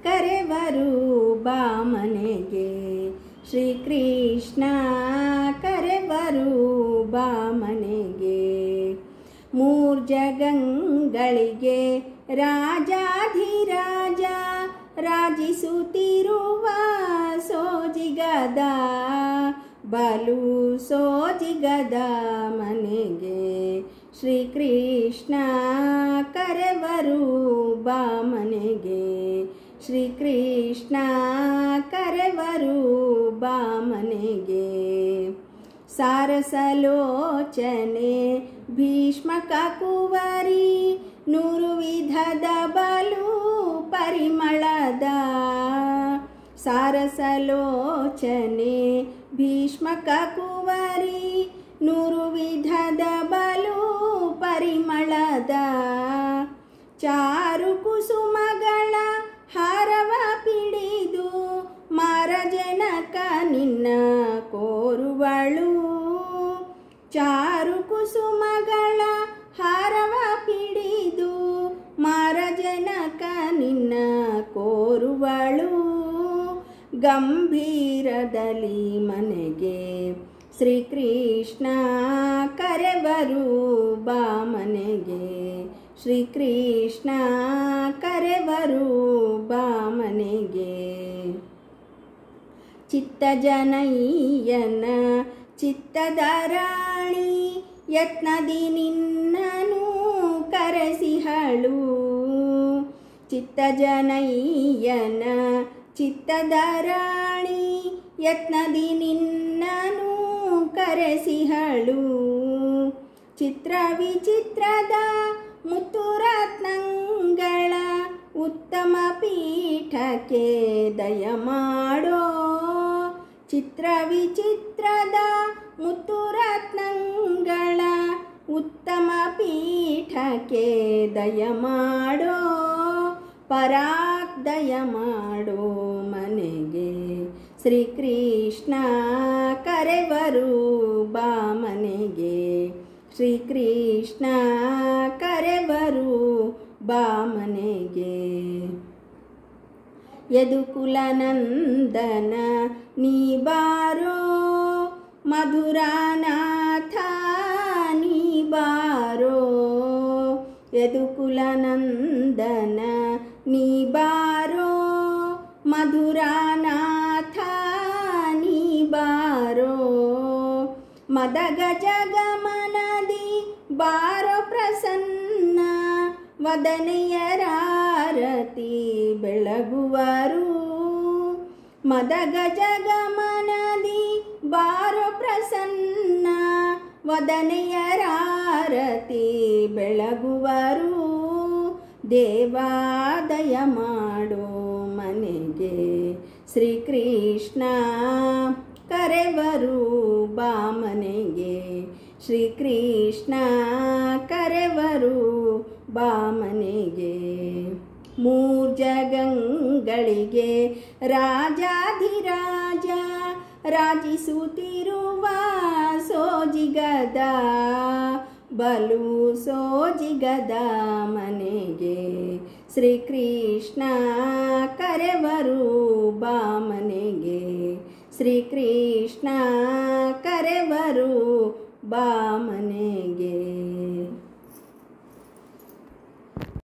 ಕರೆವರು ಬಾ ಮನೆಗೆ. ಶ್ರೀಕೃಷ್ಣ ಕರೆವರು ಬಾ ಮನೆಗೆ. ಮೂರ್ಜಗಂಗಳಿಗೆ ರಾಜಾಧಿರಾಜ ರಾಜಿಸುತ್ತಿರುವ ಸೋಜಿಗದ ಬಲು ಸೋಜಿಗದ ಮನೆಗೆ. ಶ್ರೀಕೃಷ್ಣ ಕರೆವರು ಬಾ ಮನೆಗೆ. ಶ್ರೀಕೃಷ್ಣ ಕರೆವರು ಬಾ ಮನೆಗೆ. ಸಾರಸಲೋಚನೆ ಭೀಷ್ಮಕ ಕುವರಿ ನೂರು ವಿಧದ ಬಲು ಪರಿಮಳದ. ಸಾರಸಲೋಚನೆ ಭೀಷ್ಮಕ ಕುವರಿ ನೂರು ವಿಧದ ಬಲು ಪರಿಮಳದ. ಚಾರು ಕುಸುಮಗಳ ಹಾರವ ಪಿಡಿದು ಮಾರಜನಕ ನಿನ್ನ ಕೋರುವಳು. ಚಾರು ಕುಸುಮಗಳ ಹಾರವ ಪಿಡಿದು ಮಾರಜನಕ ನಿನ್ನ ಕೋರುವಳು. ಗಂಭೀರದಲ್ಲಿ ಮನೆಗೆ ಶ್ರೀಕೃಷ್ಣ ಕರೆವರು ಬಾ ಮನೆಗೆ. ಶ್ರೀಕೃಷ್ಣ ಕರೆವರು ಬಾ ಮನೆಗೆ. ಚಿತ್ತಜನಯ್ಯನ ಚಿತ್ತದ ರಾಣಿ ಯತ್ನದಿ ನಿನ್ನನು ಕರೆಸಿಹಳು. ಚಿತ್ತಜನಯ್ಯನ ಚಿತ್ತದ ರಾಣಿ ಯತ್ನದಿ ನಿನ್ನನು ಕರೆಸಿಹಳು. ಚಿತ್ರ ವಿಚಿತ್ರದ ಮುತ್ತುರತ್ನಗಳ ಉತ್ತಮ ಪೀಠಕ್ಕೆ ದಯಮಾಡೋ. ಚಿತ್ರ ವಿಚಿತ್ರದ ಮುತ್ತುರತ್ನಗಳ ಉತ್ತಮ ಪೀಠಕ್ಕೆ ದಯಮಾಡೋ. ಪರಾಕ್ ದಯಮಾಡೋ ಮನೆಗೆ. ಶ್ರೀಕೃಷ್ಣ ಕರೆವರು ಬಾ ಮನೆಗೆ. ಶ್ರೀಕೃಷ್ಣ ಕರೆವರು ಬಾ ಮನೆಗೆ. ಯದುಕುಲನಂದನ ನೀ ಬಾರೋ ಮಧುರಾನಾಥ ನೀ ಬಾರೋ. ಯದುಕುಲನಂದನ ನೀ ಬಾರೋ ಮಧುರಾನಾಥ ನೀ ಬಾರೋ. ಮದಗಜಗಮನದಿ ಬಾರೋ ಪ್ರಸನ್ನ ವದನೆಯರಾರತಿ ಬೆಳಗುವರು. ಮದಗಜಗಮನದಿ ಬಾರೋ ಪ್ರಸನ್ನ ವದನೆಯರಾರತಿ ಬೆಳಗುವರು. ದೇವಾದಯ ಮಾಡೋ ಮನೆಗೆ. ಶ್ರೀಕೃಷ್ಣ ಕರೆವರು ಬಾ ಮನೆಗೆ. ಶ್ರೀಕೃಷ್ಣ ಕರೆವರು ಬಾ ಮನೆಗೆ. ಮೂರ್ಜಗಂಗಳಿಗೆ ರಾಜಾಧಿರಾಜ ರಾಜಿಸುತ್ತಿರುವ ಸೋಜಿಗದ ಬಲು ಸೋಜಿಗದ ಮನೆಗೆ. ಶ್ರೀಕೃಷ್ಣ ಕರೆವರು ಬಾ ಮನೆಗೆ. ಶ್ರೀಕೃಷ್ಣ ಕರೆವರು ಬಾ ಮನೆಗೆ.